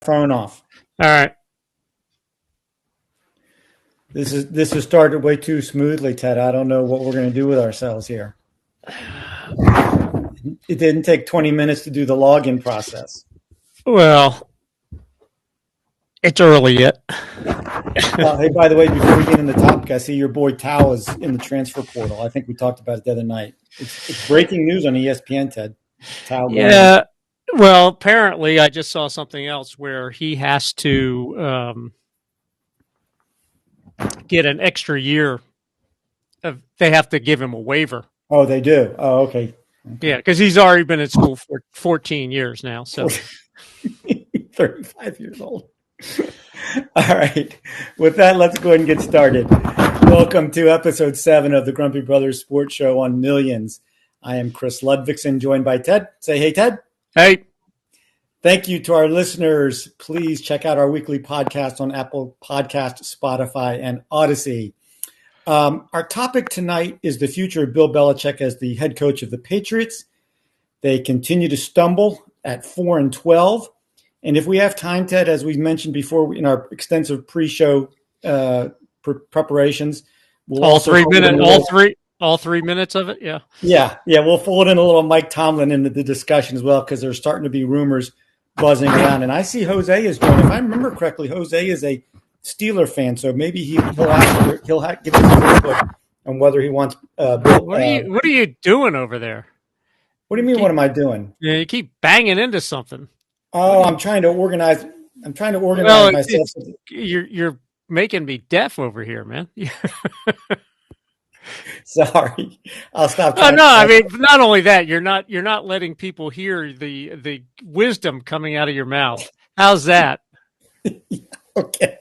Phone off. All right. This has started way too smoothly, Ted. I don't know what we're going to do with ourselves here. It didn't take 20 minutes to do the login process. Well, it's early yet. Hey, by the way, before we get into the topic, I see your boy Tao is in the transfer portal. I think we talked about it the other night. It's breaking news on ESPN, Ted. Tao. Yeah. Well, apparently, I just saw something else where he has to get an extra year. They have to give him a waiver. Oh, they do. Oh, okay. Yeah, because he's already been in school for 14 years now. So 35 years old. All right. With that, let's go ahead and get started. Welcome to episode 7 of the Grumpy Brothers Sports Show on Millions. I am Chris Ludvigsen, joined by Ted. Say hey, Ted. Hey. Thank you to our listeners. Please check out our weekly podcast on Apple Podcast, Spotify, and Odyssey. Our topic tonight is the future of Bill Belichick as the head coach of the Patriots. They continue to stumble at 4-12. And if we have time, Ted, as we mentioned before in our extensive pre-show preparations, we'll all 3 minutes of it. Yeah. We'll fold in a little Mike Tomlin into the discussion as well, because there's starting to be rumors buzzing around. And I see Jose is joining. If I remember correctly, Jose is a Steeler fan, so maybe he'll give us his input on whether he wants. Bill, what are you doing over there? What do you mean? What am I doing? Yeah, you keep banging into something. Oh, I'm trying to organize. Myself. You're making me deaf over here, man. Sorry, I'll stop. No, I mean, not only that, you're not letting people hear the wisdom coming out of your mouth. How's that? Okay.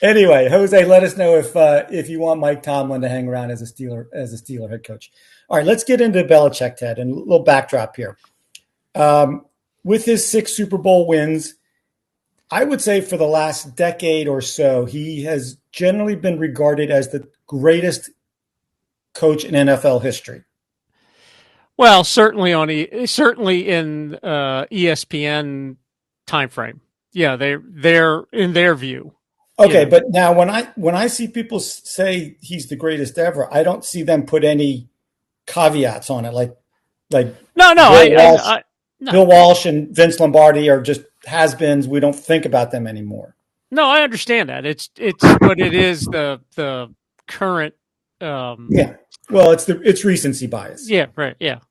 Anyway, Jose, let us know if you want Mike Tomlin to hang around as a Steeler head coach. All right, let's get into Belichick, Ted, and a little backdrop here. With his 6 Super Bowl wins, I would say for the last decade or so, he has generally been regarded as the greatest coach in NFL history. Well, certainly in ESPN timeframe. Yeah, they're in their view. Okay, but now when I see people say he's the greatest ever, I don't see them put any caveats on it, like no. Bill Walsh and Vince Lombardi are just has-beens. We don't think about them anymore. No, I understand that. But it is the current. Yeah. Well, it's recency bias. Yeah. Right. Yeah.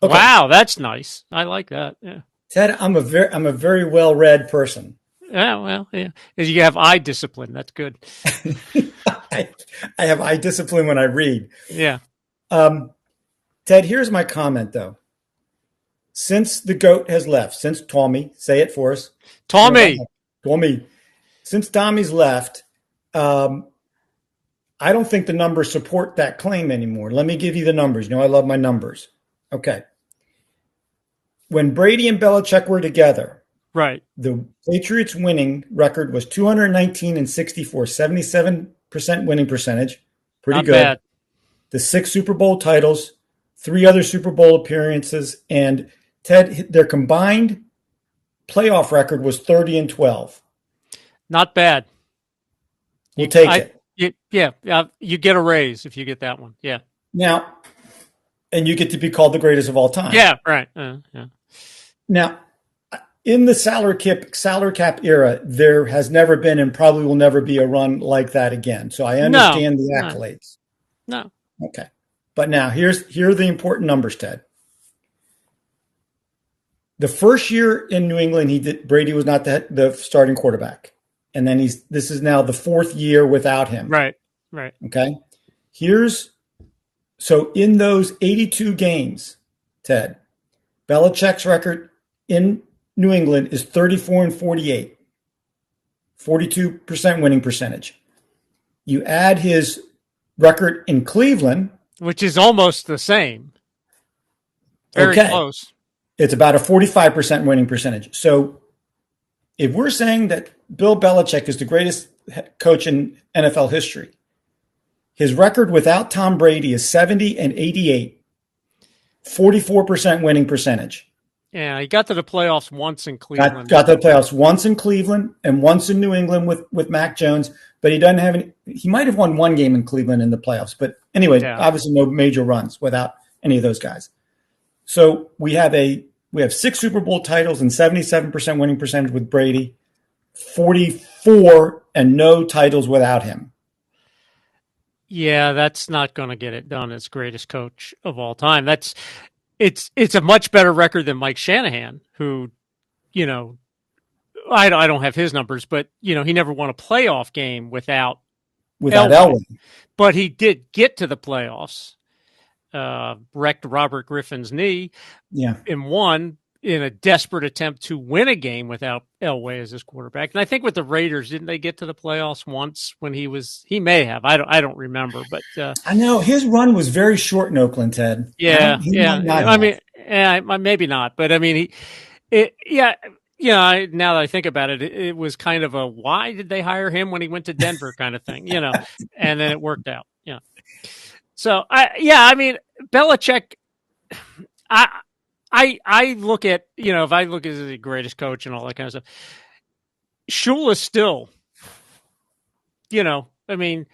Okay. Wow, that's nice. I like that. Yeah. Ted, I'm a very well-read person. Yeah. Well, yeah. You have eye discipline. That's good. I have eye discipline when I read. Yeah. Ted, here's my comment though. Since the GOAT has left, since Tommy, say it for us. Tommy. Since Tommy's left, I don't think the numbers support that claim anymore. Let me give you the numbers. You know, I love my numbers. Okay. When Brady and Belichick were together, right, the Patriots' winning record was 219-64, 77% winning percentage. Pretty Not good. Bad. The 6 Super Bowl titles, 3 other Super Bowl appearances, and Ted, their combined playoff record was 30-12. Not bad. We'll take it. You get a raise if you get that one. Yeah. Now, and you get to be called the greatest of all time. Yeah, right. Yeah. Now, in the salary cap era, there has never been and probably will never be a run like that again. So I understand the accolades. No. Okay. But now here are the important numbers, Ted. The first year in New England, Brady was not the starting quarterback. And then this is now the 4th year without him. Right. Okay. So in those 82 games, Ted, Belichick's record in New England is 34-48, 42% winning percentage. You add his record in Cleveland, which is almost the same. Very close. It's about a 45% winning percentage. So if we're saying that Bill Belichick is the greatest coach in NFL history, his record without Tom Brady is 70-88, 44% winning percentage. Yeah, he got to the playoffs once in Cleveland. Got to the playoffs once in Cleveland and once in New England with Mac Jones, but he doesn't have any. He might have won one game in Cleveland in the playoffs, but anyway, obviously no major runs without any of those guys. So we have 6 Super Bowl titles and 77% winning percentage with Brady, 44 and no titles without him. Yeah, that's not going to get it done as greatest coach of all time. It's a much better record than Mike Shanahan, who, I don't have his numbers, but he never won a playoff game without Elway. But he did get to the playoffs. Wrecked Robert Griffin's knee, and won in a desperate attempt to win a game without Elway as his quarterback. And I think with the Raiders, didn't they get to the playoffs once when he may have, I don't remember, but I know his run was very short in Oakland, Ted. Yeah. I mean, maybe not, but I mean, now that I think about it, it was kind of a, why did they hire him when he went to Denver kind of thing, and then it worked out. Yeah. So I mean, Belichick, I look at, if I look at the greatest coach and all that kind of stuff, Shula still, I mean,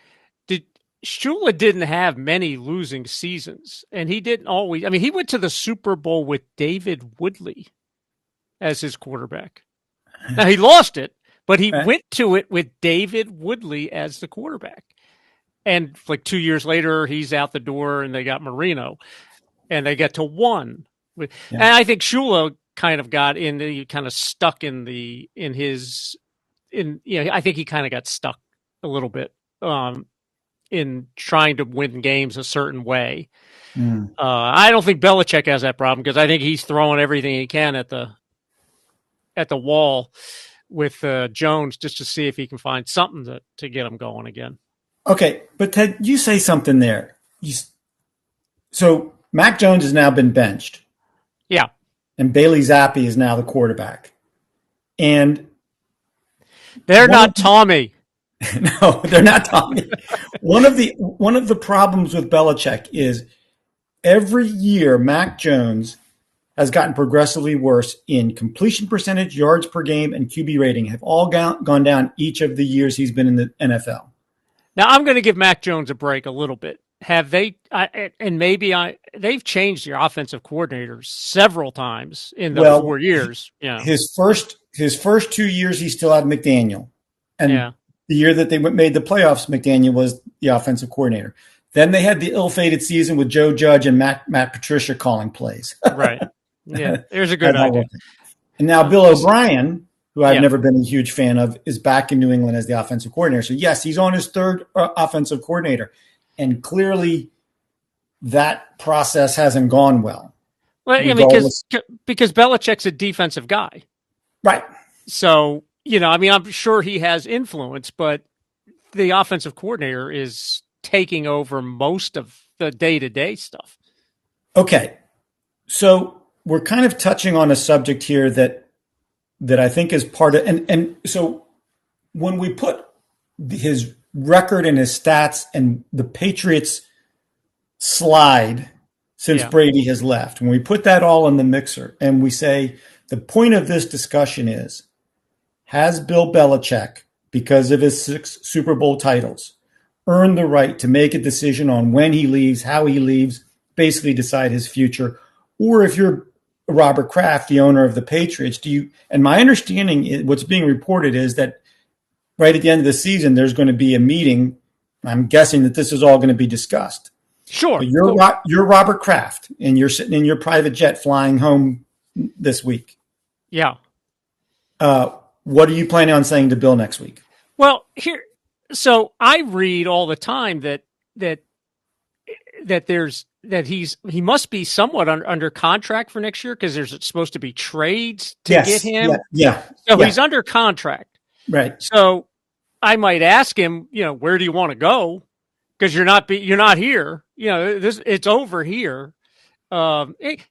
Shula didn't have many losing seasons, and he didn't always. I mean, he went to the Super Bowl with David Woodley as his quarterback. Now he lost it, but he went to it with David Woodley as the quarterback. And like 2 years later, he's out the door, and they got Marino, and they get to 1. And I think Shula kind of got stuck I think he kind of got stuck a little bit in trying to win games a certain way. I don't think Belichick has that problem, because I think he's throwing everything he can at the wall with Jones just to see if he can find something to get him going again. Okay, but Ted, you say something there. So Mac Jones has now been benched. Yeah. And Bailey Zappi is now the quarterback. And they're not Tommy. No, they're not Tommy. One of the problems with Belichick is every year Mac Jones has gotten progressively worse in completion percentage, yards per game, and QB rating have all gone down each of the years he's been in the NFL. Now, I'm going to give Mac Jones a break a little bit. Have they, they've changed their offensive coordinators several times in the 4 years. Yeah. His first 2 years, he still had McDaniel. And the year that they made the playoffs, McDaniel was the offensive coordinator. Then they had the ill-fated season with Joe Judge and Matt Patricia calling plays. Right. Yeah. There's a good idea. And now Bill O'Brien, who I've never been a huge fan of, is back in New England as the offensive coordinator. So, yes, he's on his third offensive coordinator. And clearly that process hasn't gone well. Well, because Belichick's a defensive guy. Right. So, I'm sure he has influence, but the offensive coordinator is taking over most of the day-to-day stuff. Okay. So we're kind of touching on a subject here that I think is part of, and so when we put his record and his stats and the Patriots slide since Brady has left, when we put that all in the mixer and we say the point of this discussion is, has Bill Belichick, because of his 6 Super Bowl titles, earned the right to make a decision on when he leaves, how he leaves, basically decide his future? Or if you're Robert Kraft, the owner of the Patriots, and my understanding, what's being reported is that right at the end of the season, there's going to be a meeting. I'm guessing that this is all going to be discussed. Sure. But you're Robert Kraft, and you're sitting in your private jet flying home this week. Yeah. What are you planning on saying to Bill next week? Well, so I read all the time that he must be somewhat under contract for next year, because there's supposed to be trades to get him. Yeah. So he's under contract. Right. So I might ask him, where do you want to go? Because you're not here. It's over here.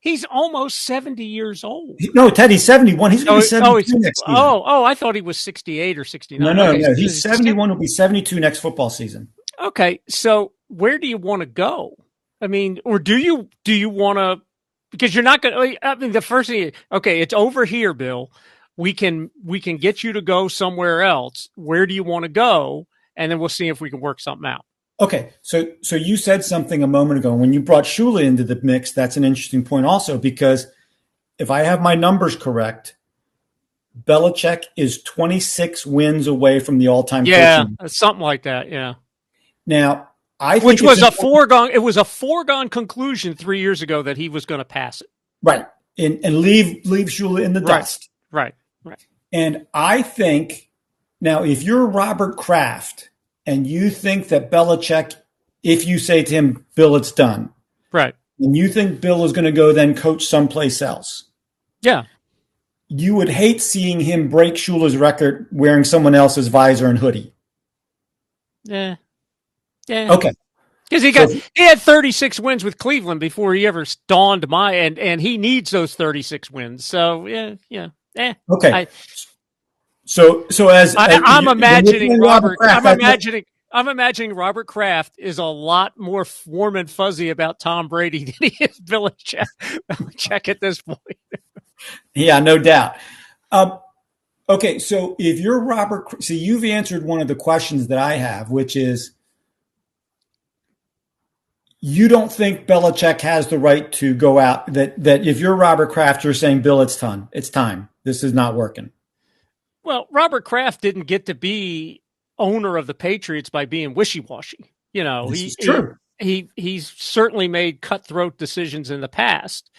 He's almost 70 years old. No, Ted, he's 71. He's going to be 72 next season. I thought he was 68 or 69. No. He's 71. He'll be 72 next football season. Okay. So where do you want to go? I mean, or do you want to, because you're not going to. I mean, the first thing, okay, it's over here, Bill. We can get you to go somewhere else. Where do you want to go? And then we'll see if we can work something out. Okay, so you said something a moment ago when you brought Shula into the mix. That's an interesting point, also, because if I have my numbers correct, Belichick is 26 wins away from the all-time. Yeah, something like that. Yeah. Now, I think which was a foregone. It was a foregone conclusion 3 years ago that he was going to pass it. Right, and leave Shula in the dust. Right. And I think now, if you're Robert Kraft and you think that Belichick, if you say to him, Bill, it's done. Right. And you think Bill is going to go then coach someplace else. Yeah. You would hate seeing him break Shula's record wearing someone else's visor and hoodie. Yeah. Okay. Because he had 36 wins with Cleveland before he ever dawned and he needs those 36 wins. So yeah. Okay. I'm imagining Robert Kraft is a lot more warm and fuzzy about Tom Brady than he is Belichick at this point. Yeah, no doubt. Okay, so if you're Robert, so you've answered one of the questions that I have, which is, you don't think Belichick has the right to go out, that if you're Robert Kraft, you're saying, Bill, it's time. This is not working. Well, Robert Kraft didn't get to be owner of the Patriots by being wishy-washy. You know, This is true. He's certainly made cutthroat decisions in the past.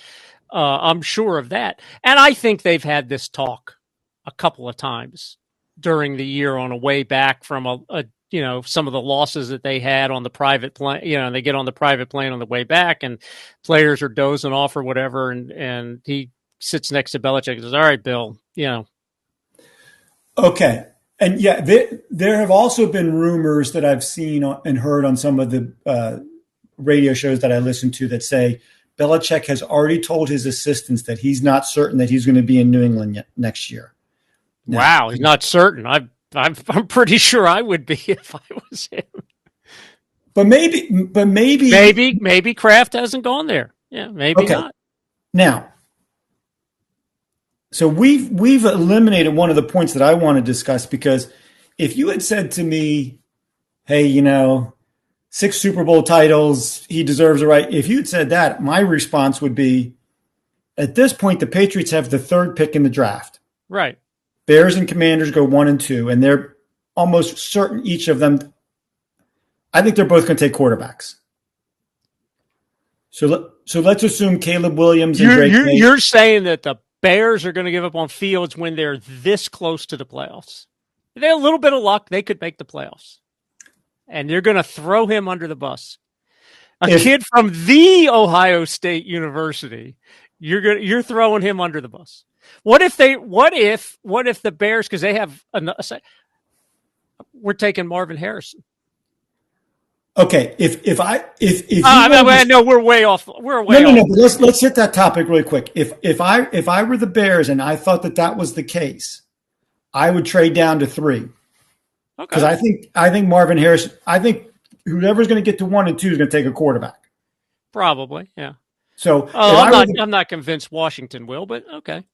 I'm sure of that. And I think they've had this talk a couple of times during the year on a way back from some of the losses that they had on the private plane. You know, they get on the private plane on the way back and players are dozing off or whatever. And he sits next to Belichick and says, all right, Bill, you know. Okay. And yeah, there have also been rumors that I've seen and heard on some of the radio shows that I listen to that say Belichick has already told his assistants that he's not certain that he's going to be in New England next year. Now, wow, he's not certain. I'm pretty sure I would be if I was him. But maybe Kraft hasn't gone there. Yeah, maybe not. Now, so we've eliminated one of the points that I want to discuss, because if you had said to me, hey, 6 Super Bowl titles, he deserves it, right? If you had said that, my response would be, at this point, the Patriots have the 3rd pick in the draft. Right. Bears and Commanders go 1 and 2, and they're almost certain each of them. I think they're both going to take quarterbacks. So let's assume Caleb Williams and Drake May. You're saying that the Bears are going to give up on Fields when they're this close to the playoffs. If they have a little bit of luck, they could make the playoffs. And you're going to throw him under the bus. A kid from the Ohio State University, you're throwing him under the bus. What if the Bears, because they have we're taking Marvin Harrison. Okay, no, we're way off. We're way off. No. But let's hit that topic really quick. If I were the Bears and I thought that was the case, I would trade down to 3. Okay. Because I think Marvin Harrison. I think whoever's going to get to 1 and 2 is going to take a quarterback. Probably, yeah. So I'm not convinced Washington will, but okay.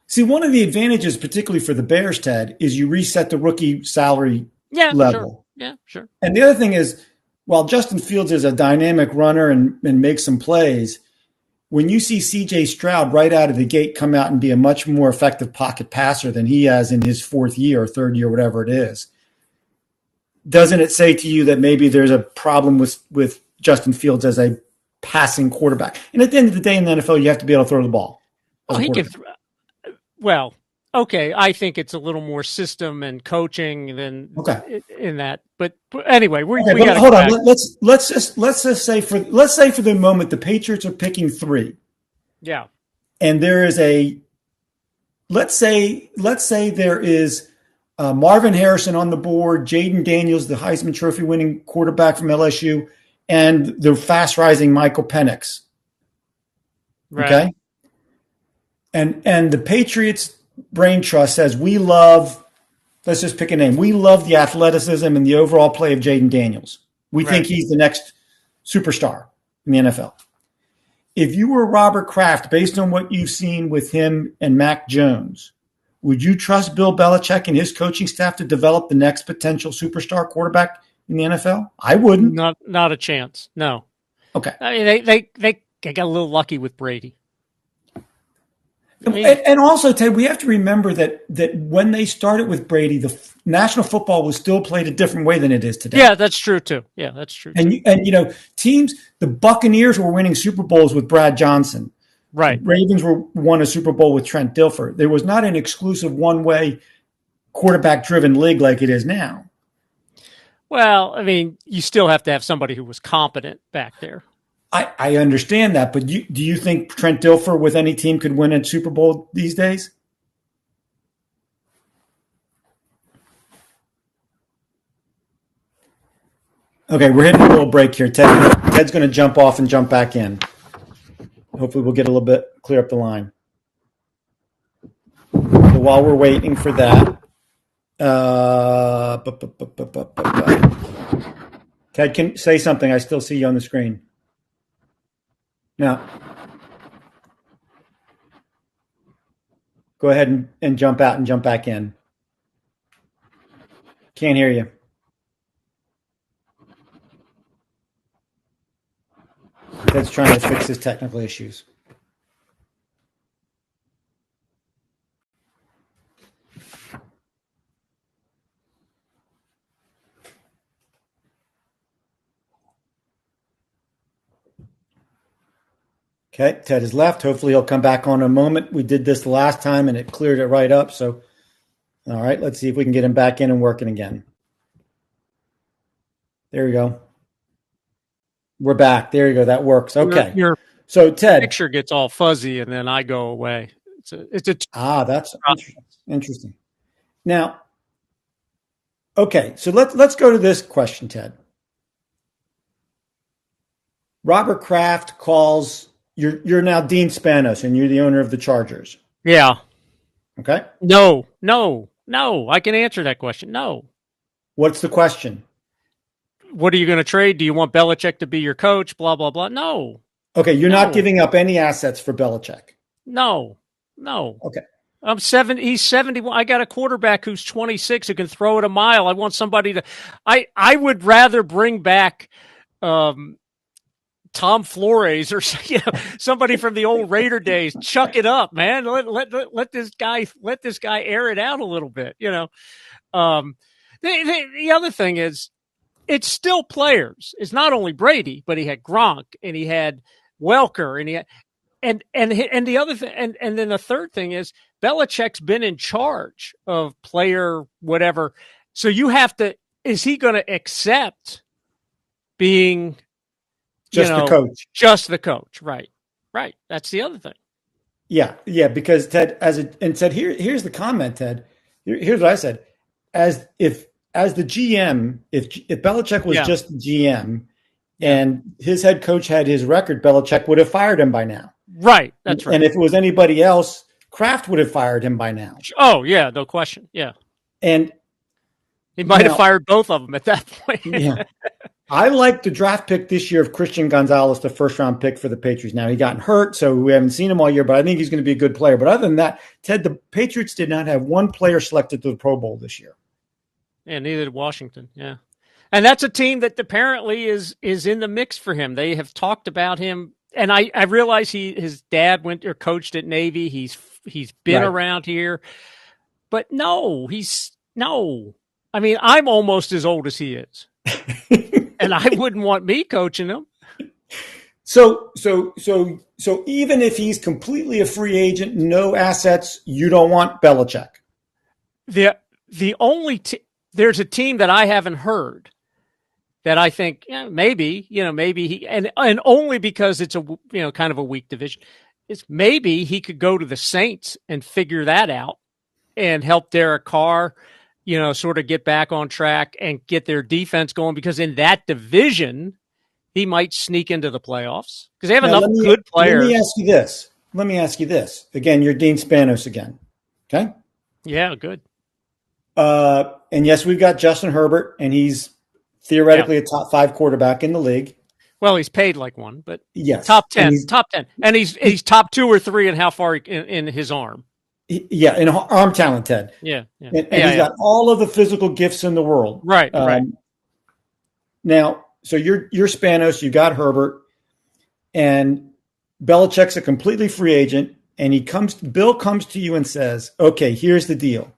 See, one of the advantages, particularly for the Bears, Ted, is you reset the rookie salary level. Sure. Yeah, sure. And the other thing is, while Justin Fields is a dynamic runner and makes some plays, when you see C.J. Stroud right out of the gate come out and be a much more effective pocket passer than he has in his 4th year or 3rd year, whatever it is, doesn't it say to you that maybe there's a problem with Justin Fields as a passing quarterback? And at the end of the day in the NFL, you have to be able to throw the ball. He can well, okay, I think it's a little more system and coaching than in that. But anyway, we got to hold on. Let's just say for the moment the Patriots are picking 3. Yeah. And there is let's say there is Marvin Harrison on the board, Jaden Daniels, the Heisman Trophy winning quarterback from LSU, and the fast rising Michael Penix. Right. Okay. And the Patriots brain trust says, let's just pick a name. We love the athleticism and the overall play of Jaden Daniels. We think he's the next superstar in the NFL. if you were Robert Kraft, based on what you've seen with him and Mac Jones, would you trust Bill Belichick and his coaching staff to develop the next potential superstar quarterback in the NFL? I wouldn't. Not a chance. No. Okay. I mean, they got a little lucky with Brady. I mean, and also, Ted, we have to remember that when they started with Brady, the National Football was still played a different way than it is today. Yeah, that's true too. Yeah, that's true. And teams, the Buccaneers were winning Super Bowls with Brad Johnson. Right. The Ravens won a Super Bowl with Trent Dilfer. There was not an exclusive one-way quarterback-driven league like it is now. Well, I mean, you still have to have somebody who was competent back there. I understand that, but do you think Trent Dilfer with any team could win a Super Bowl these days? Okay, we're hitting a little break here. Ted's going to jump off and jump back in. Hopefully we'll get a little bit, clear up the line. So while we're waiting for that, Ted, can say something. I still see you on the screen. Now, go ahead and jump out and jump back in. Can't hear you. Ted's trying to fix his technical issues. Okay, Ted has left. Hopefully he'll come back on in a moment. We did this the last time and it cleared it right up. So, all right, let's see if we can get him back in and working again. There we go. We're back. There you go. That works. Okay. So Ted, picture gets all fuzzy and then I go away. That's interesting. Now, okay. So let's go to this question, Ted. Robert Kraft calls. You're now Dean Spanos, and you're the owner of the Chargers. Yeah. Okay. No. I can answer that question. No. What's the question? What are you going to trade? Do you want Belichick to be your coach? Blah, blah, blah. No. Okay. You're not giving up any assets for Belichick. No. Okay. I'm 70. He's 71. I got a quarterback who's 26 who can throw it a mile. I want somebody to. I would rather bring back Tom Flores or somebody from the old Raider days. Chuck it up, man. Let this guy air it out a little bit. The other thing is, it's still players. It's not only Brady, but he had Gronk and he had Welker and he had and the other thing and then the third thing is Belichick's been in charge of player whatever. So you have to. Is he going to accept being the coach? Just the coach, right? That's the other thing. Yeah. Because Ted, here's the comment, Ted. Here's what I said: as the GM, if Belichick was just the GM, and his head coach had his record, Belichick would have fired him by now. Right. That's right. And if it was anybody else, Kraft would have fired him by now. Oh yeah, no question. Yeah. And he might have fired both of them at that point. Yeah. I like the draft pick this year of Christian Gonzalez, the first-round pick for the Patriots. Now, he got hurt, so we haven't seen him all year, but I think he's going to be a good player. But other than that, Ted, the Patriots did not have one player selected to the Pro Bowl this year. Yeah, neither did Washington, yeah. And that's a team that apparently is in the mix for him. They have talked about him, and I realize his dad went or coached at Navy. He's been around here. But no. I mean, I'm almost as old as he is. And I wouldn't want me coaching him. So even if he's completely a free agent, no assets, you don't want Belichick. The only there's a team that I haven't heard that I think maybe he and only because it's a kind of a weak division. It's maybe he could go to the Saints and figure that out and help Derek Carr. Sort of get back on track and get their defense going because in that division, he might sneak into the playoffs because they have enough good players. Let me ask you this. Again, you're Dean Spanos again. Okay? Yeah, good. And yes, we've got Justin Herbert, and he's theoretically a top 5 quarterback in the league. Well, he's paid like one, but Yes, top and 10, top 10. And he's top 2 or 3 in how far in his arm. yeah, in arm talent, Ted. Yeah. And he's got all of the physical gifts in the world. Right. Now, so you're Spanos, you got Herbert, and Belichick's a completely free agent, and Bill comes to you and says, "Okay, here's the deal.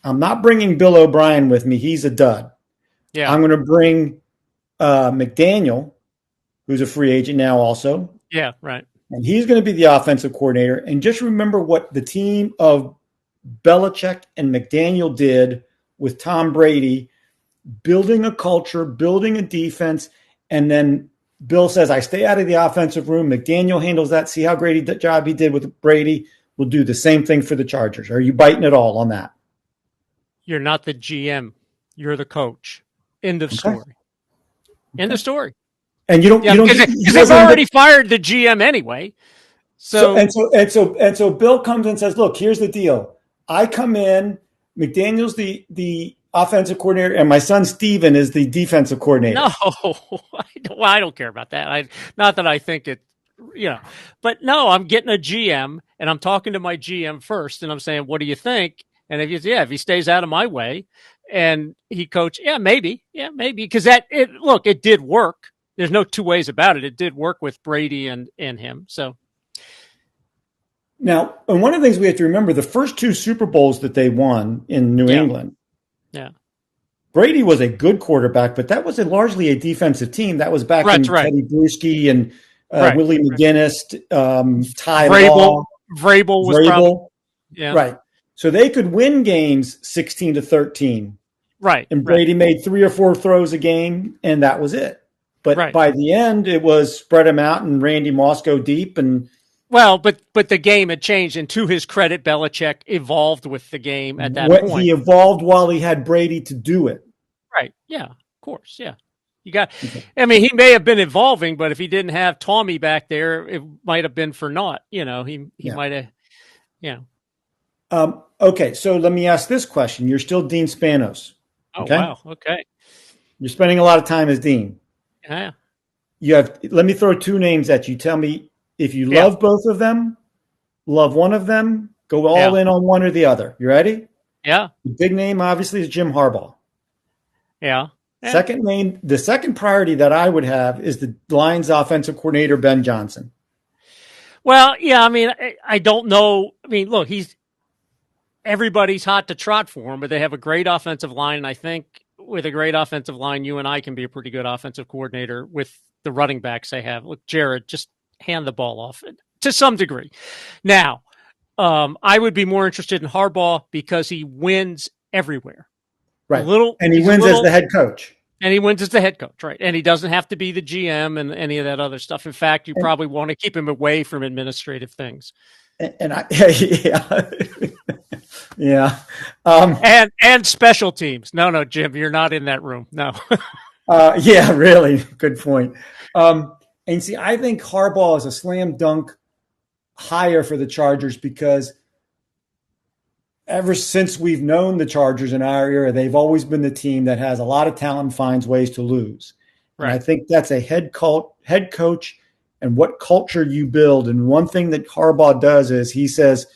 I'm not bringing Bill O'Brien with me. He's a dud. Yeah. I'm going to bring McDaniel, who's a free agent now also. Yeah, right. And he's going to be the offensive coordinator. And just remember what the team of Belichick and McDaniel did with Tom Brady, building a culture, building a defense, and then Bill says, I stay out of the offensive room. McDaniel handles that. See how great a job he did with Brady. We'll do the same thing for the Chargers. Are you biting at all on that? You're not the GM. You're the coach. End of story. End of story. And you don't because they've already fired the GM anyway. So Bill comes and says, look, here's the deal. I come in, McDaniel's the offensive coordinator, and my son Steven is the defensive coordinator. No, I don't care about that. Not that I think it, but no, I'm getting a GM and I'm talking to my GM first and I'm saying, what do you think? And if he stays out of my way and he coach, maybe. Because it did work. There's no two ways about it. It did work with Brady and him. So. Now, and one of the things we have to remember, the first 2 Super Bowls that they won in New England, Brady was a good quarterback, but that was largely a defensive team. That was back in Teddy Bruschi and Willie McGinnis, Ty Law. Vrabel was probably, right. So they could win games 16-13. Right. And Brady made 3 or 4 throws a game, and that was it. But by the end, it was spread them out and Randy Moss go deep. And well, but the game had changed, and to his credit, Belichick evolved with the game at that point. He evolved while he had Brady to do it. Right. Yeah. Of course. Yeah. You got. Okay. I mean, he may have been evolving, but if he didn't have Tommy back there, it might have been for naught. He might have. Yeah. Okay. So let me ask this question: you're still Dean Spanos. Okay? Oh wow. Okay. You're spending a lot of time as Dean. Yeah. Let me throw 2 names at you. Tell me if you love both of them, love one of them, go all in on one or the other. You ready? Yeah. The big name, obviously, is Jim Harbaugh. Yeah. Second name, the second priority that I would have is the Lions offensive coordinator, Ben Johnson. Well, yeah, I mean, I don't know. I mean, look, everybody's hot to trot for him, but they have a great offensive line. And I think with a great offensive line, you and I can be a pretty good offensive coordinator with the running backs they have. Look, Jared, just hand the ball off to some degree. Now, I would be more interested in Harbaugh because he wins everywhere. Right. And he wins as the head coach. And he wins as the head coach, right. And he doesn't have to be the GM and any of that other stuff. In fact, you probably want to keep him away from administrative things. And special teams. No, Jim, you're not in that room. No. Really. Good point. And see, I think Harbaugh is a slam dunk hire for the Chargers because ever since we've known the Chargers in our era, they've always been the team that has a lot of talent and finds ways to lose. Right. And I think that's a head coach and what culture you build. And one thing that Harbaugh does is he says,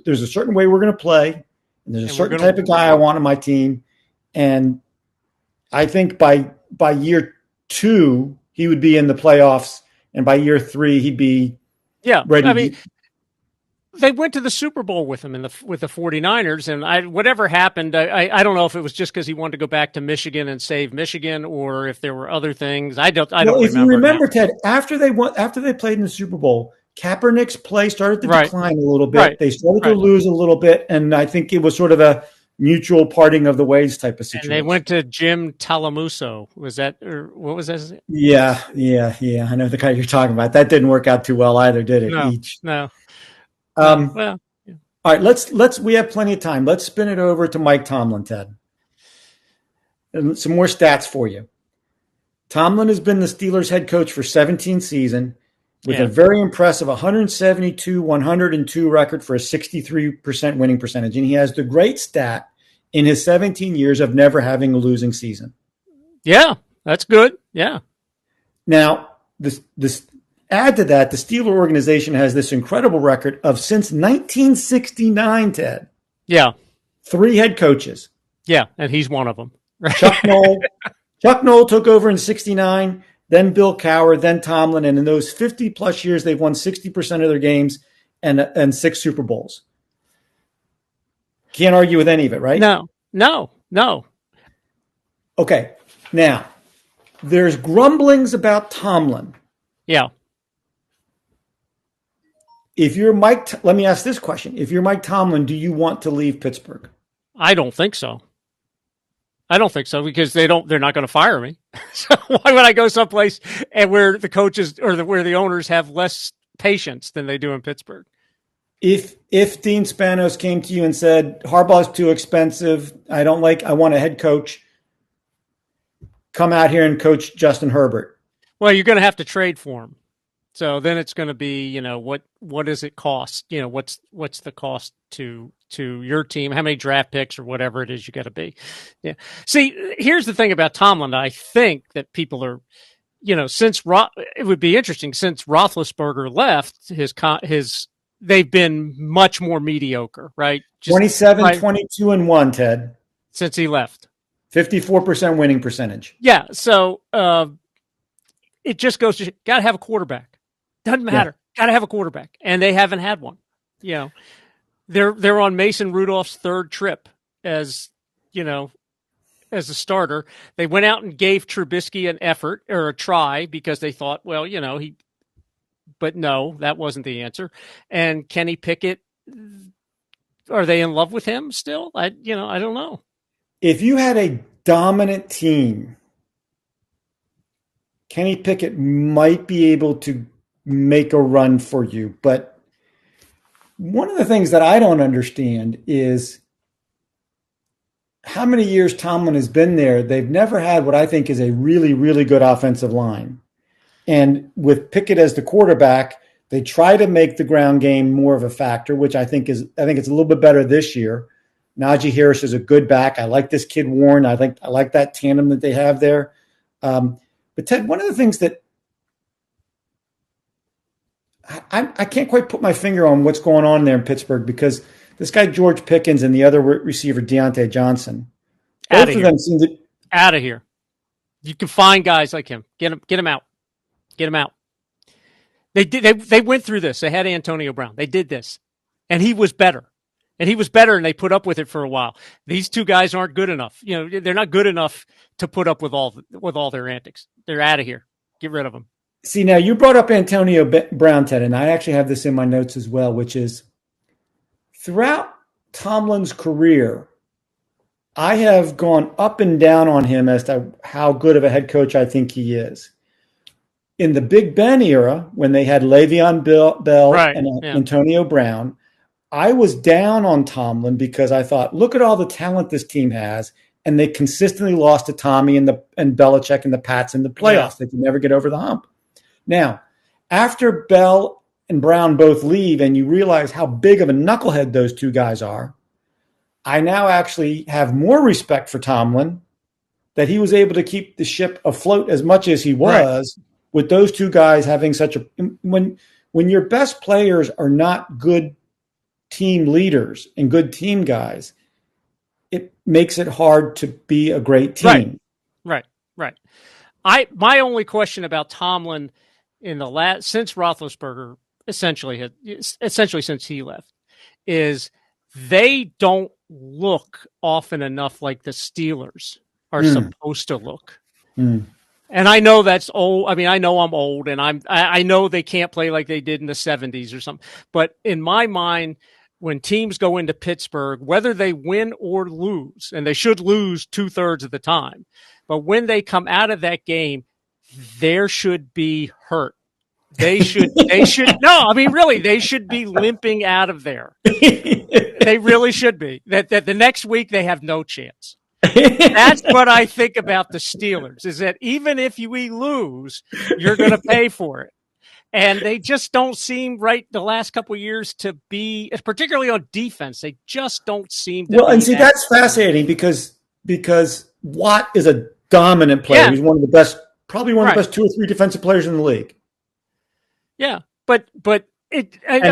there's a certain way we're going to play, and there's a certain type of guy I want on my team. And I think by year 2, he would be in the playoffs, and by year 3, he'd be ready. I mean, they went to the Super Bowl with him with the 49ers, and whatever happened, I don't know if it was just because he wanted to go back to Michigan and save Michigan, or if there were other things. I don't remember. If you remember, Ted, after they played in the Super Bowl, Kaepernick's play started to decline a little bit. Right. They started to lose a little bit, and I think it was sort of a mutual parting of the ways type of situation. And they went to Jim Talamuso. Was that, or what was that? Yeah. I know the guy you're talking about. That didn't work out too well either, did it? No. All right, we have plenty of time. Let's spin it over to Mike Tomlin, Ted. And some more stats for you. Tomlin has been the Steelers head coach for 17 seasons with a very impressive 172-102 record for a 63% winning percentage. And he has the great stat in his 17 years of never having a losing season. Yeah, that's good. Yeah. Now, this add to that, the Steeler organization has this incredible record of since 1969, Ted. Yeah. 3 head coaches. Yeah, and he's one of them. Chuck Noll took over in 69, then Bill Cowher, then Tomlin, and in those 50-plus years, they've won 60% of their games and 6 Super Bowls. Can't argue with any of it, right? No. Okay, now, there's grumblings about Tomlin. Yeah. If you're Mike, let me ask this question. If you're Mike Tomlin, do you want to leave Pittsburgh? I don't think so. Because they're not going to fire me. So why would I go someplace and where the coaches or where the owners have less patience than they do in Pittsburgh? If Dean Spanos came to you and said, Harbaugh's too expensive, I want a head coach, come out here and coach Justin Herbert. Well, you're going to have to trade for him. So then it's going to be, what does it cost? What's the cost to your team? How many draft picks or whatever it is you got to be? Yeah. See, here's the thing about Tomlin. I think that people are, it would be interesting since Roethlisberger left they've been much more mediocre, right? 27, 22 and 1, Ted. Since he left. 54% winning percentage. Yeah. So, it just goes to got to have a quarterback. Doesn't matter. Yeah. Got to have a quarterback, and they haven't had one. They're on Mason Rudolph's 3rd trip as a starter. They went out and gave Trubisky an effort or a try because they thought, well, but no, that wasn't the answer. And Kenny Pickett, are they in love with him still? I don't know. If you had a dominant team, Kenny Pickett might be able to make a run for you. But one of the things that I don't understand is how many years Tomlin has been there. They've never had what I think is a really, really good offensive line. And with Pickett as the quarterback, they try to make the ground game more of a factor, which I think it's a little bit better this year. Najee Harris is a good back. I like this kid Warren. I like that tandem that they have there. But Ted, one of the things that I can't quite put my finger on what's going on there in Pittsburgh because this guy George Pickens and the other receiver Deontay Johnson, both of them seem to out of here. You can find guys like him. Get him out. Get him out. They went through this. They had Antonio Brown. They did this, and he was better. And they put up with it for a while. These 2 guys aren't good enough. They're not good enough to put up with all their antics. They're out of here. Get rid of them. See, now you brought up Antonio Brown, Ted, and I actually have this in my notes as well, which is throughout Tomlin's career, I have gone up and down on him as to how good of a head coach I think he is. In the Big Ben era, when they had Le'Veon Bell and Antonio Brown, I was down on Tomlin because I thought, look at all the talent this team has, and they consistently lost to Tommy and Belichick and the Pats in the playoffs. They could never get over the hump. Now, after Bell and Brown both leave and you realize how big of a knucklehead those 2 guys are, I now actually have more respect for Tomlin that he was able to keep the ship afloat as much as he was with those 2 guys having such a – when your best players are not good team leaders and good team guys, it makes it hard to be a great team. Right. My only question about Tomlin in the since Roethlisberger essentially since he left is they don't look often enough like the Steelers are supposed to look. And I know that's old. I mean, I know I'm old and I know they can't play like they did in the 70s or something. But in my mind, when teams go into Pittsburgh, whether they win or lose, and they should lose 2/3 of the time, but when they come out of that game, there should be hurt. They should no, I mean, really, they should be limping out of there. They really should be. That the next week they have no chance. That's what I think about the Steelers, is that even if we lose, you're going to pay for it. And they just don't seem right the last couple of years to be, particularly on defense, they just don't seem to. Well, and see, that's fascinating because Watt is a dominant player. Yeah. He's one of the best probably one of the best 2 or 3 defensive players in the league. Yeah, but it. And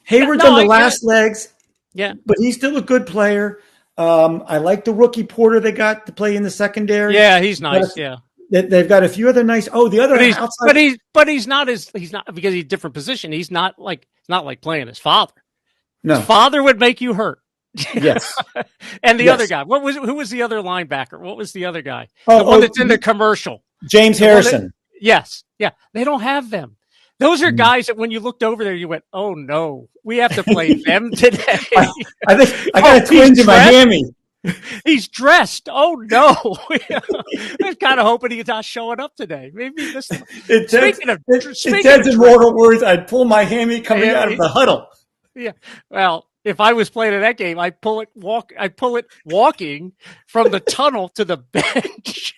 Hayward's on the last legs. Yeah, but he's still a good player. I like the rookie Porter they got to play in the secondary. Yeah, he's nice. They've got a few other nice. Oh, the other outside, but he's not because he's a different position. He's not like playing his father. No, his father would make you hurt. Yes. And the other guy, who was the other linebacker? What was the other guy? The one that's in the commercial. James Harrison. Yes. Yeah. They don't have them. Those are guys that when you looked over there, you went, "Oh no, we have to play them today." I think I got a twinge in my hammy. He's dressed. Oh no! I was kind of hoping he's not showing up today. Maybe this. Speaking of immortal words, I'd pull my hammy coming out of the huddle. Yeah. Well, if I was playing in that game, I'd pull it walking from the tunnel to the bench.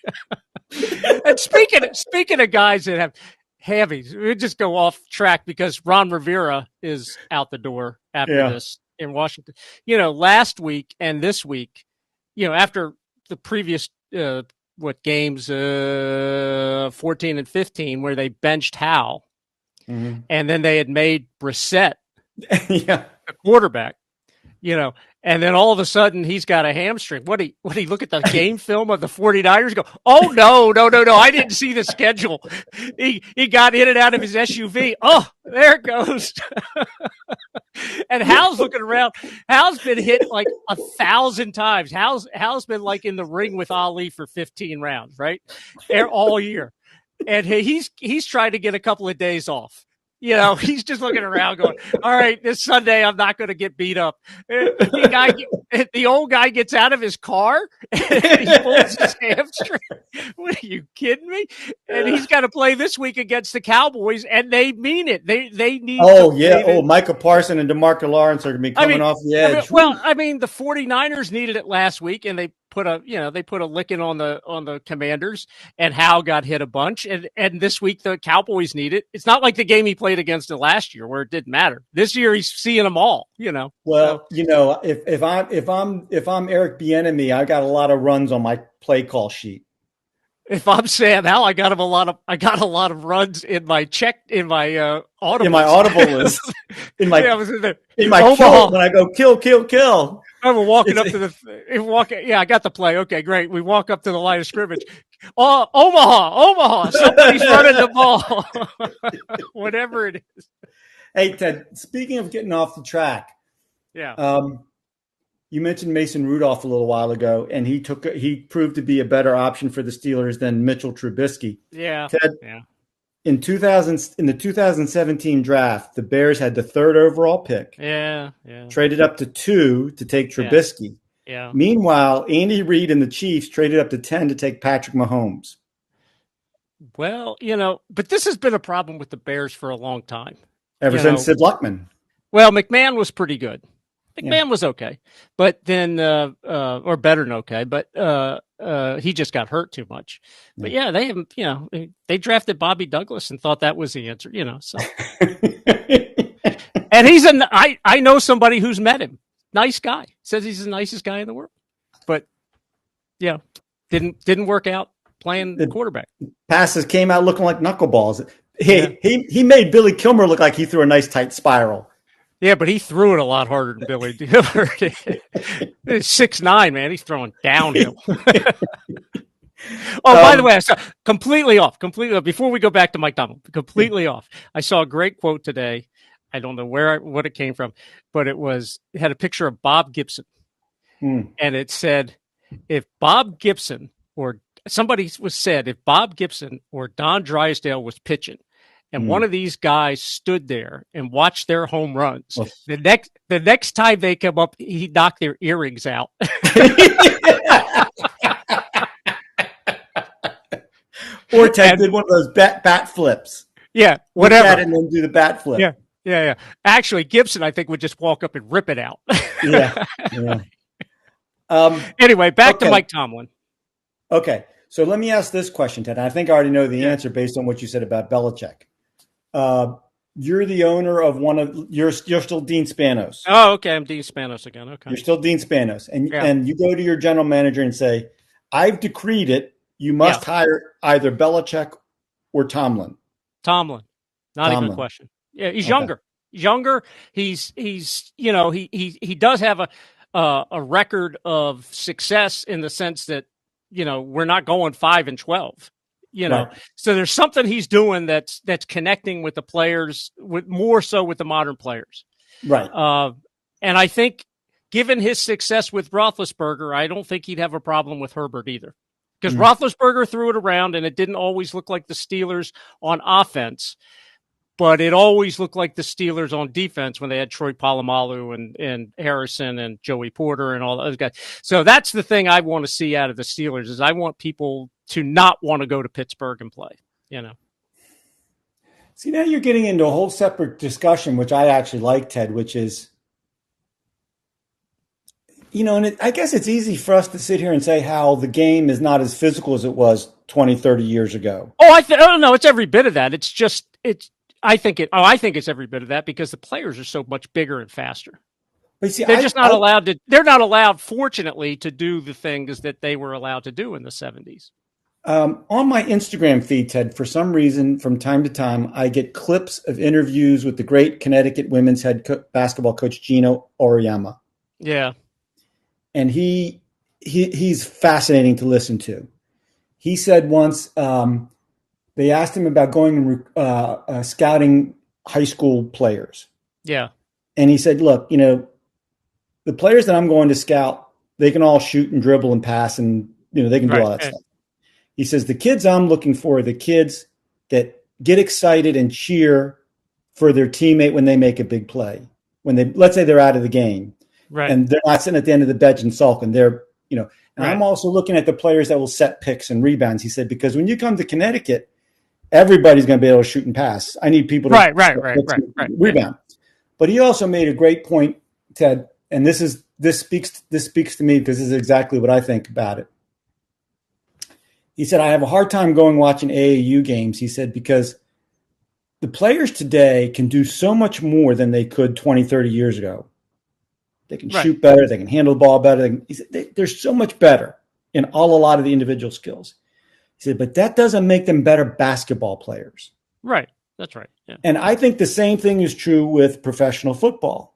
And speaking of guys that have hammies, we just go off track because Ron Rivera is out the door after this in Washington. Last week and this week, after the previous games 14 and 15 where they benched Howell, and then they had made Brissett the quarterback, and then all of a sudden he's got a hamstring. What he look at the game film of the 49ers go, oh no, I didn't see the schedule. He got in and out of his SUV. Oh, there it goes. And Hal's looking around. Hal's been hit like 1,000 times. Hal's been like in the ring with Ali for 15 rounds, right? All year. And he's trying to get a couple of days off. He's just looking around going, all right, this Sunday I'm not going to get beat up. The old guy gets out of his car and he pulls his hamstring. What, are you kidding me? And he's got to play this week against the Cowboys, and they mean it. They need Micah Parsons and DeMarco Lawrence are going to be coming off the edge. The 49ers needed it last week, and they put a licking on the Commanders, and Howe got hit a bunch, and this week the Cowboys need it. It's not like the game he played against it last year where it didn't matter. This year he's seeing them all. Well, if I'm Eric Bieniemy, I got a lot of runs on my play call sheet. If I'm Sam Howell, I got a lot of runs in my audible. In my audible list. in my Omaha. Kill, when I go kill. We're walking up to I got the play. Okay, great. We walk up to the line of scrimmage. Oh, Omaha. Somebody's running the ball. Whatever it is. Hey, Ted, speaking of getting off the track. Yeah. You mentioned Mason Rudolph a little while ago, and he proved to be a better option for the Steelers than Mitchell Trubisky. Yeah. Ted, in the 2017 draft, the Bears had the 3rd overall pick. Yeah. Traded up to 2 to take Trubisky. Yeah. Meanwhile, Andy Reid and the Chiefs traded up to 10 to take Patrick Mahomes. Well, but this has been a problem with the Bears for a long time. Ever since Sid Luckman. Well, McMahon was pretty good. McMahon was okay, but then or better than okay, but he just got hurt too much. But they haven't, they drafted Bobby Douglas and thought that was the answer, so. And I know somebody who's met him. Nice guy. Says he's the nicest guy in the world. But didn't work out playing the quarterback. Passes came out looking like knuckleballs. He made Billy Kilmer look like he threw a nice tight spiral. Yeah, but he threw it a lot harder than Billy Dillard. 6'9", man. He's throwing downhill. By the way, I saw completely off. Before we go back to Mike Tomlin, completely off. I saw a great quote today. I don't know what it came from, but it had a picture of Bob Gibson. And it said, if Bob Gibson or somebody said, if Bob Gibson or Don Drysdale was pitching, and one of these guys stood there and watched their home runs. The next time they come up, he knocked their earrings out. Or Ted did one of those bat flips. Yeah, whatever. And then do the bat flip. Yeah. Actually, Gibson, I think, would just walk up and rip it out. Yeah. Anyway, back to Mike Tomlin. Okay, so let me ask this question, Ted. I think I already know the answer based on what you said about Belichick. You're the owner of you're still Dean Spanos. Oh, okay. I'm Dean Spanos again. Okay. You're still Dean Spanos. And you go to your general manager and say, I've decreed it you must hire either Belichick or Tomlin. Tomlin, not even a question. Yeah, he's younger. He's younger. He's he does have a record of success in the sense that we're not going 5-12. Right. So there's something he's doing that's connecting with the players, with more so with the modern players. Right. And I think, given his success with Roethlisberger, I don't think he'd have a problem with Herbert either. Because Roethlisberger threw it around, and it didn't always look like the Steelers on offense, but it always looked like the Steelers on defense when they had Troy Polamalu and Harrison and Joey Porter and all those guys. So that's the thing I want to see out of the Steelers, is I want people to not want to go to Pittsburgh and play, See, now you're getting into a whole separate discussion, which I actually like, Ted, which is, and I guess it's easy for us to sit here and say how the game is not as physical as it was 20, 30 years ago. Oh, no, it's every bit of that. I think it's every bit of that because the players are so much bigger and faster. But see, they're not allowed to. They're not allowed, fortunately, to do the things that they were allowed to do in the 70s. On my Instagram feed, Ted, for some reason, from time to time, I get clips of interviews with the great Connecticut women's head basketball coach Gino Auriemma. Yeah, and he's fascinating to listen to. He said once they asked him about going and scouting high school players. Yeah, and he said, "Look, the players that I'm going to scout, they can all shoot and dribble and pass, and they can do all that stuff." He says, the kids I'm looking for are the kids that get excited and cheer for their teammate when they make a big play. When let's say they're out of the game, right, and they're not sitting at the end of the bench and sulking. They're, and right. I'm also looking at the players that will set picks and rebounds. He said, because when you come to Connecticut, everybody's going to be able to shoot and pass. I need people to rebound. But he also made a great point, Ted, and this speaks to me because this is exactly what I think about it. He said, I have a hard time watching AAU games. He said, because the players today can do so much more than they could 20, 30 years ago. They can shoot better. They can handle the ball better. They're so much better in a lot of the individual skills. He said, but that doesn't make them better basketball players. Right. That's right. Yeah. And I think the same thing is true with professional football.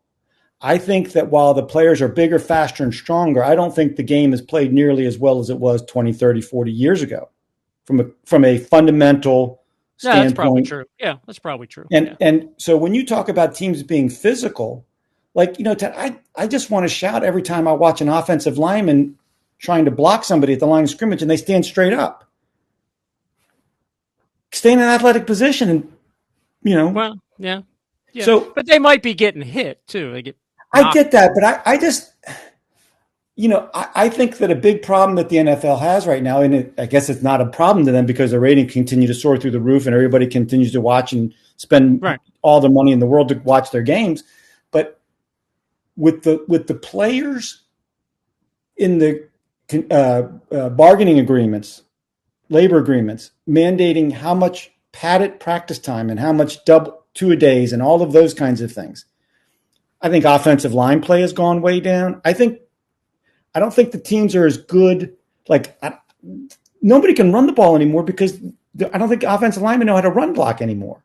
I think that while the players are bigger, faster, and stronger, I don't think the game is played nearly as well as it was 20, 30, 40 years ago from a fundamental standpoint. That's probably true. Yeah, that's probably true. And so when you talk about teams being physical, Ted, I just want to shout every time I watch an offensive lineman trying to block somebody at the line of scrimmage and they stand straight up. Stay in an athletic position and, Well, yeah. So, but they might be getting hit too. I get that, but I just, I think that a big problem that the NFL has right now, and I guess it's not a problem to them because the ratings continue to soar through the roof and everybody continues to watch and spend all the money in the world to watch their games. But with the players in the bargaining agreements, labor agreements, mandating how much padded practice time and how much double two-a-days and all of those kinds of things, I think offensive line play has gone way down. I don't think the teams are as good. Nobody can run the ball anymore because I don't think offensive linemen know how to run block anymore.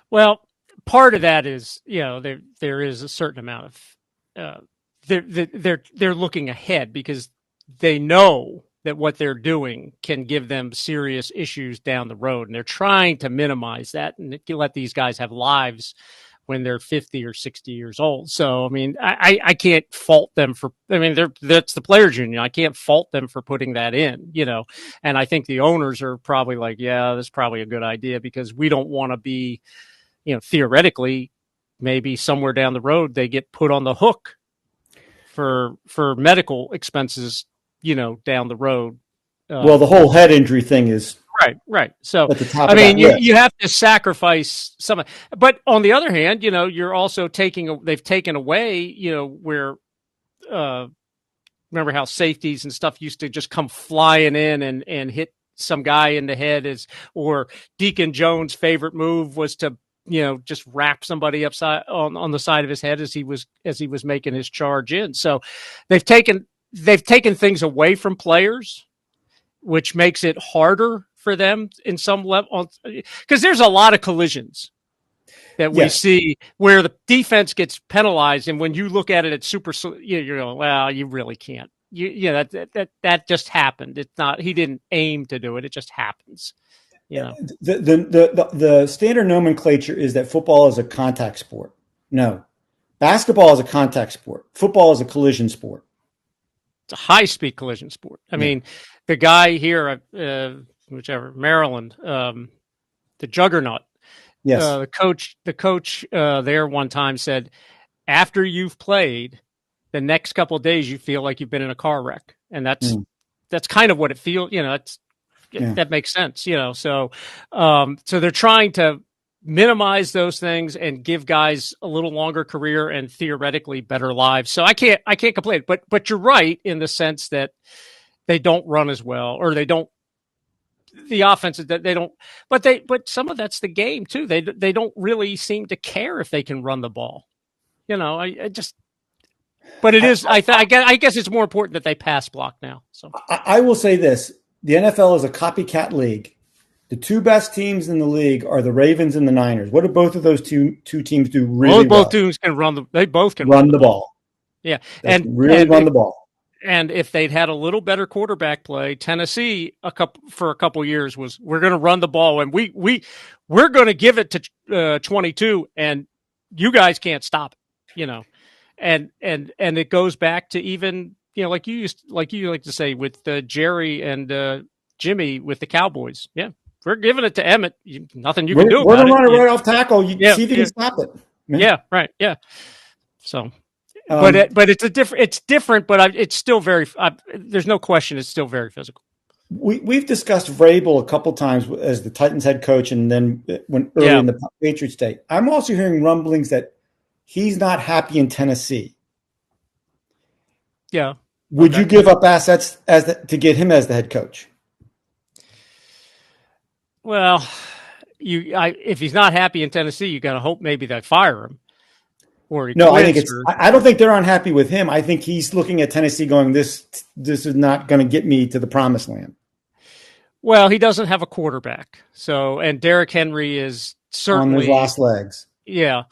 Well, part of that is, there is a certain amount of they're looking ahead because they know that what they're doing can give them serious issues down the road, and they're trying to minimize that and let these guys have lives when they're 50 or 60 years old. So, I mean, I can't fault them that's the players union. I can't fault them for putting that in, and I think the owners are probably like, yeah, that's probably a good idea because we don't want to be, theoretically, maybe somewhere down the road, they get put on the hook for medical expenses, down the road. Well, the whole head injury thing is right. So, I mean, you have to sacrifice some, but on the other hand, you're also they've taken away, where, remember how safeties and stuff used to just come flying in and hit some guy in the head or Deacon Jones' favorite move was to, just wrap somebody upside on the side of his head as he was making his charge in. So they've taken things away from players. which makes it harder for them in some level, because there's a lot of collisions that we see where the defense gets penalized, and when you look at it, it's you're going, well, you really can't. That just happened. It's not. He didn't aim to do it. It just happens. The standard nomenclature is that football is a contact sport. No, basketball is a contact sport. Football is a collision sport. It's a high-speed collision sport. I mean, the guy here, Maryland, the juggernaut. Yes. The coach there one time said, after you've played, the next couple of days you feel like you've been in a car wreck, and that's kind of what it feels. That makes sense. So they're trying to minimize those things and give guys a little longer career and theoretically better lives. So I can't complain. But you're right in the sense that they don't run as well, or they don't. The offense that they don't, but some of that's the game too. They don't really seem to care if they can run the ball. But it is. I guess it's more important that they pass block now. So I will say this: the NFL is a copycat league. The two best teams in the league are the Ravens and the Niners. What do both of those two teams do really well? Both teams can run they both can run the ball. Yeah, run the ball. And if they'd had a little better quarterback play, Tennessee for a couple years was, we're going to run the ball, and we're going to give it to 22, and you guys can't stop it, and it goes back to even like you like to say with Jerry and Jimmy with the Cowboys. Yeah, we're giving it to Emmett. Nothing you can do about it. We're going to run it right off tackle. See if you can stop it. Yeah, right. Yeah. So. But it's different, but it's still very. There's no question, it's still very physical. We've discussed Vrabel a couple times as the Titans head coach, and then in the Patriots day. I'm also hearing rumblings that he's not happy in Tennessee. Yeah. Would you give up assets to get him as the head coach? Well, if he's not happy in Tennessee, you got to hope maybe they fire him. I don't think they're unhappy with him. I think he's looking at Tennessee going, this is not going to get me to the promised land. Well, he doesn't have a quarterback. And Derrick Henry is certainly on his last legs. Yeah.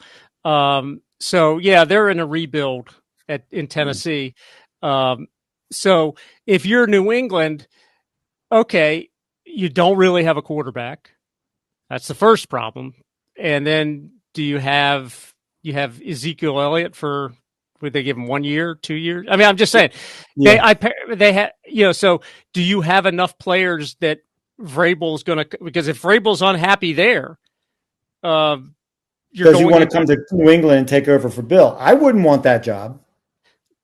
They're in a rebuild in Tennessee. So if you're New England, okay, you don't really have a quarterback. That's the first problem. And then you have Ezekiel Elliott would they give him 1 year, 2 years? I mean, I'm just saying they had, so do you have enough players that Vrabel's going to, because if Vrabel's unhappy there, does he want to come to New England and take over for Bill? I wouldn't want that job.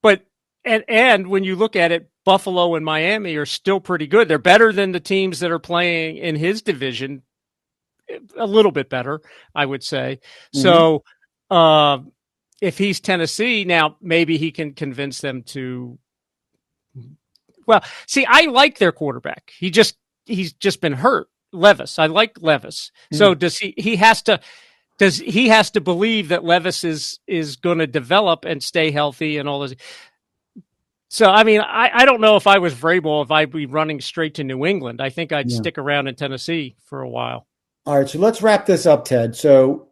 But, and when you look at it, Buffalo and Miami are still pretty good. They're better than the teams that are playing in his division, a little bit better, I would say. Mm-hmm. So, if he's Tennessee now, maybe he can convince them to. Well, see, I like their quarterback. He's just been hurt, Levis. I like Levis. So he has to believe that Levis is going to develop and stay healthy and all this. So, I mean, I don't know if I was Vrabel, if I'd be running straight to New England. I think I'd stick around in Tennessee for a while. All right, so let's wrap this up, Ted. So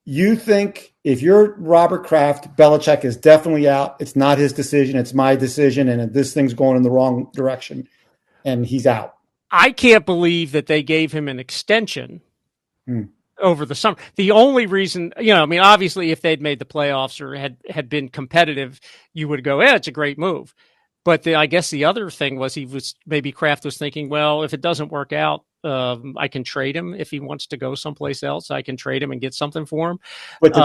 you think if you're Robert Kraft, Belichick is definitely out. It's not his decision. It's my decision. And this thing's going in the wrong direction and he's out. I can't believe that they gave him an extension over the summer. The only reason, obviously if they'd made the playoffs or had been competitive, you would go, it's a great move. But I guess the other thing was Kraft was thinking, well, if it doesn't work out, I can trade him if he wants to go someplace else. I can trade him and get something for him. But to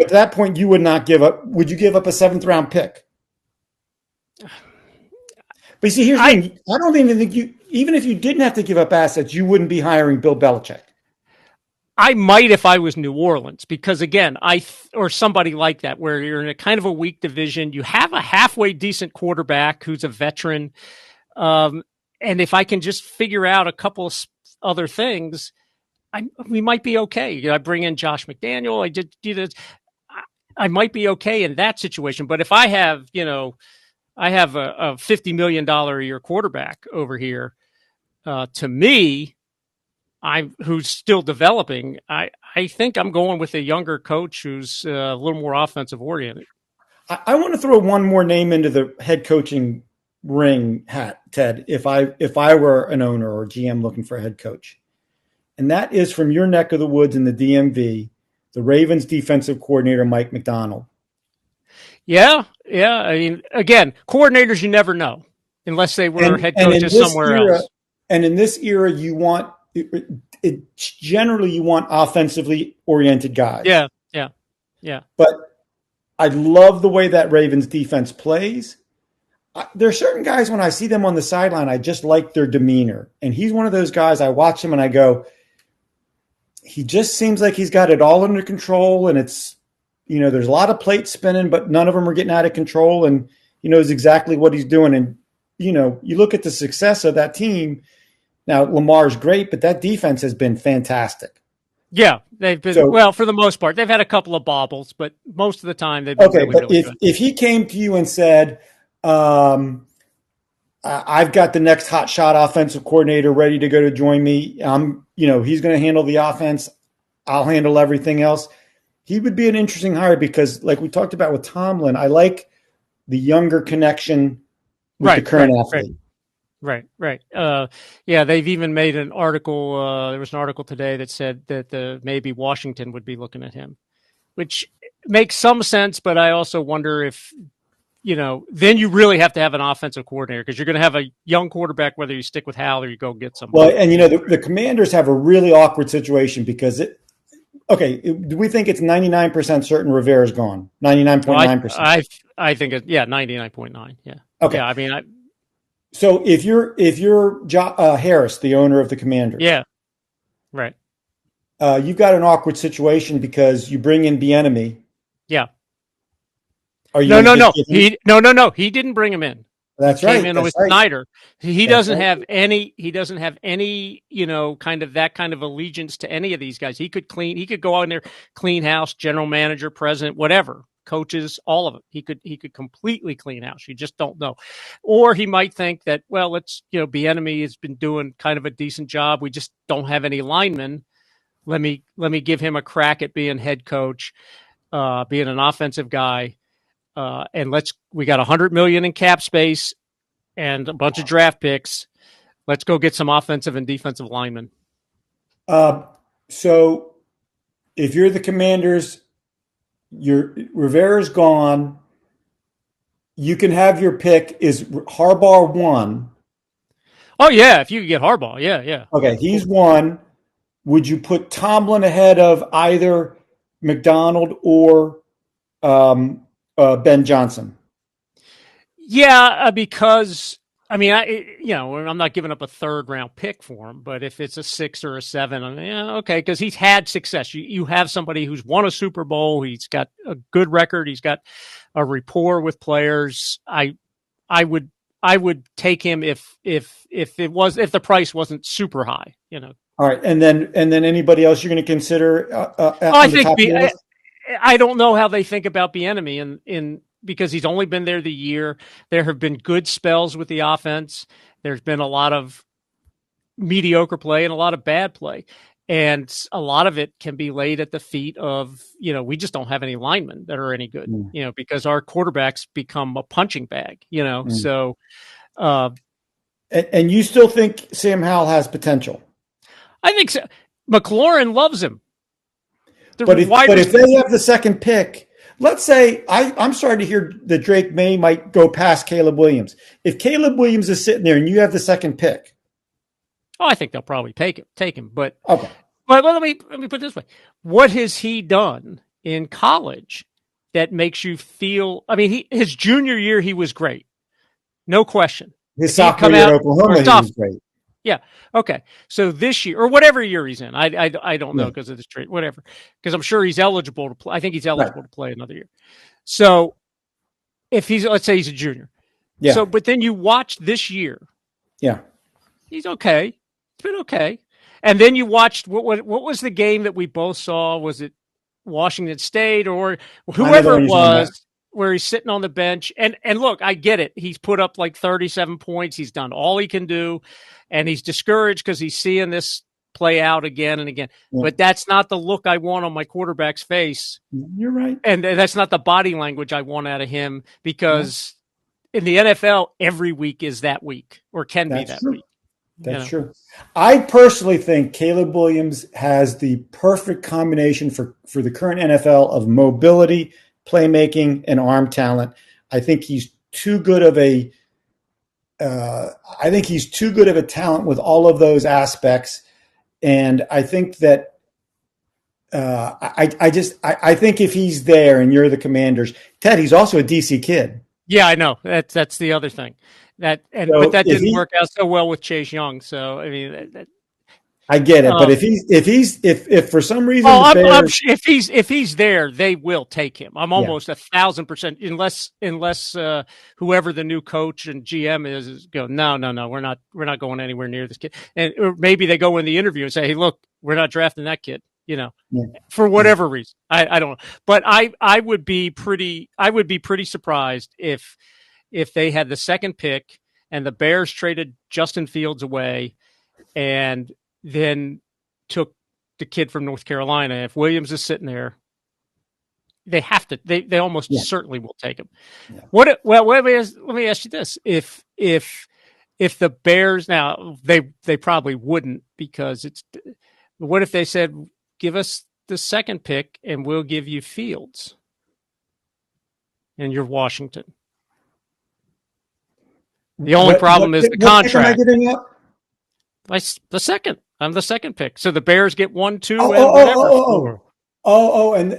that point, you would not give up. Would you give up a 7th round pick? But you see, here's the thing. I don't even think even if you didn't have to give up assets, you wouldn't be hiring Bill Belichick. I might if I was New Orleans, because again, or somebody like that, where you're in a kind of a weak division, you have a halfway decent quarterback who's a veteran. And if I can just figure out a couple of other things, we might be okay. I bring in Josh McDaniel. I did do this. I might be okay in that situation. But if I have, I have a $50 million a year quarterback over here. To me, who's still developing. I think I'm going with a younger coach who's a little more offensive oriented. I want to throw one more name into the head coaching ring hat, Ted. If I were an owner or GM looking for a head coach, and that is from your neck of the woods in the DMV, the Ravens defensive coordinator Mike Macdonald. Yeah. I mean, again, coordinators you never know unless they were head coaches somewhere else. And in this era, you want generally you want offensively oriented guys. Yeah. But I love the way that Ravens defense plays. There are certain guys when I see them on the sideline, I just like their demeanor. And he's one of those guys. I watch him and I go, he just seems like he's got it all under control, and it's, there's a lot of plates spinning, but none of them are getting out of control, and he knows exactly what he's doing. And, you look at the success of that team. Now, Lamar's great, but that defense has been fantastic. Yeah, they've been, well, for the most part. They've had a couple of bobbles, but most of the time they've been really good. If he came to you and said, I've got the next hot shot offensive coordinator ready to go to join me, he's going to handle the offense, I'll handle everything else, he would be an interesting hire because, like we talked about with Tomlin, I like the younger connection with the current athlete. Right. Yeah, they've even made an article. There was an article today that said that maybe Washington would be looking at him, which makes some sense. But I also wonder if, then you really have to have an offensive coordinator because you're going to have a young quarterback, whether you stick with Hal or you go get somebody. Well, and, the Commanders have a really awkward situation because do we think it's 99% certain Rivera's gone? 99.9%? I think 99.9. Yeah. Okay. Yeah, I mean, so if you're Harris, the owner of the Commanders, yeah, right, you've got an awkward situation because you bring in Bieniemy. Yeah. Are you no. He didn't bring him in. That's right. Came in with Snyder. He doesn't have any. He doesn't have any. Kind of that kind of allegiance to any of these guys. He could go out in there, clean house, general manager, president, whatever. Coaches, all of it. He could completely clean house. You just don't know. Or he might think that, well, Bieniemy has been doing kind of a decent job. We just don't have any linemen. Let me give him a crack at being head coach, being an offensive guy. And we got $100 million in cap space and a bunch of draft picks. Let's go get some offensive and defensive linemen. So if you're the Commanders, Rivera's gone. You can have your pick. Is Harbaugh one? Oh yeah, if you could get Harbaugh, yeah. Okay, he's one. Would you put Tomlin ahead of either Macdonald or Ben Johnson? Yeah, because I'm not giving up a third round pick for him, but if it's a 6 or a 7, okay, because he's had success. You have somebody who's won a Super Bowl. He's got a good record. He's got a rapport with players. I would take him if the price wasn't super high. All right, and then anybody else you're going to consider? I don't know how they think about Bieniemy in because he's only been there the year. There have been good spells with the offense. There's been a lot of mediocre play and a lot of bad play. And a lot of it can be laid at the feet of, we just don't have any linemen that are any good, because our quarterbacks become a punching bag, so. And you still think Sam Howell has potential? I think so. McLaurin loves him. But if they have the second pick, let's say I'm sorry to hear that Drake May might go past Caleb Williams. If Caleb Williams is sitting there and you have the second pick, I think they'll probably take him. But okay. But let me put it this way: what has he done in college that makes you feel? I mean, his junior year he was great, no question. His sophomore year at Oklahoma, he was great. Yeah. Okay. So this year, or whatever year he's in, I don't know because of this trade, whatever. Because I'm sure he's eligible to play. I think he's eligible to play another year. So if let's say he's a junior. Yeah. So, but then you watch this year. Yeah. He's okay. It's been okay. And then you watched what was the game that we both saw? Was it Washington State or whoever it was? where he's sitting on the bench. And look, I get it. He's put up like 37 points. He's done all he can do, and he's discouraged because he's seeing this play out again and again. Yeah. But that's not the look I want on my quarterback's face. You're right. And that's not the body language I want out of him, because in the NFL, every week is that week, or can be that week. That's true. I personally think Caleb Williams has the perfect combination for the current NFL of mobility, playmaking, and arm talent. I think he's too good of a talent with all of those aspects. And I think that I think if he's there and you're the Commanders, Ted, he's also a DC kid. Yeah, I know. That's the other thing. But that didn't work out so well with Chase Young. So I mean, I get it. But if for some reason, if he's there, they will take him. I'm almost 1,000%. Unless whoever the new coach and GM is go, no, we're not going anywhere near this kid. And or maybe they go in the interview and say, hey, look, we're not drafting that kid. For whatever reason, I don't know. But I would be pretty surprised if they had the second pick and the Bears traded Justin Fields away and then took the kid from North Carolina. If Williams is sitting there, they have to. They almost certainly will take him. Yeah. Let me ask you this: if the Bears, now they probably wouldn't, because it's. What if they said, give us the second pick and we'll give you Fields, and you're Washington? The only problem is the contract. Am I giving up? The second. I'm the second pick. So the Bears get 1, 2, and whatever. And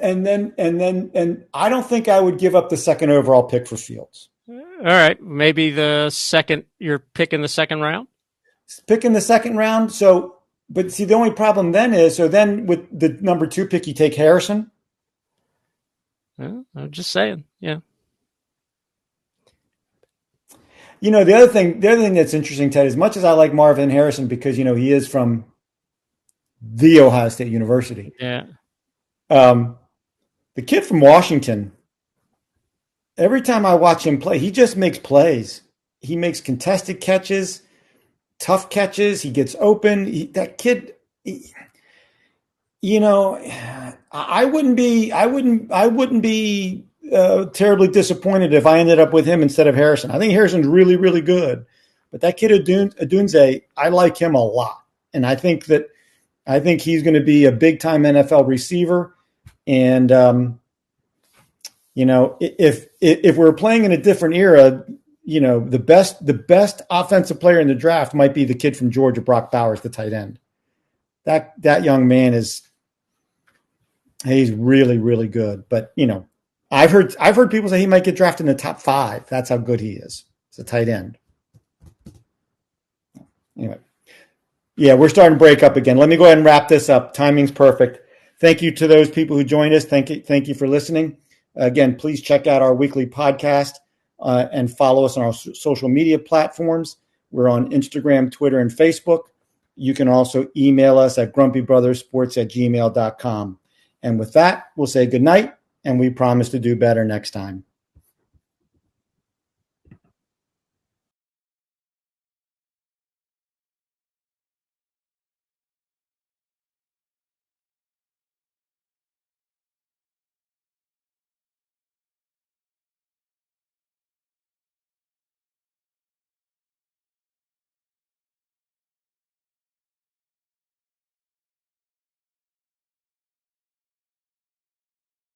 I don't think I would give up the second overall pick for Fields. All right. Maybe you're picking the second round? Picking the second round. So, but see, the only problem then is, so then with the number 2 pick, you take Harrison? Well, I'm just saying. Yeah. The other thing that's interesting, Ted, as much as I like Marvin Harrison because, he is from the Ohio State University. Yeah. The kid from Washington, every time I watch him play, he just makes plays. He makes contested catches, tough catches. He gets open. That kid, I wouldn't be terribly disappointed if I ended up with him instead of Harrison. I think Harrison's really, really good, but that kid Odunze, I like him a lot, and I think he's going to be a big time NFL receiver. And if we're playing in a different era, the best offensive player in the draft might be the kid from Georgia, Brock Bowers, the tight end. That young man he's really, really good, but I've heard people say he might get drafted in the top 5. That's how good he is. It's a tight end. Anyway. Yeah, we're starting to break up again. Let me go ahead and wrap this up. Timing's perfect. Thank you to those people who joined us. Thank you for listening. Again, please check out our weekly podcast and follow us on our social media platforms. We're on Instagram, Twitter, and Facebook. You can also email us at grumpybrothersports@gmail.com. And with that, we'll say good night. And we promise to do better next time.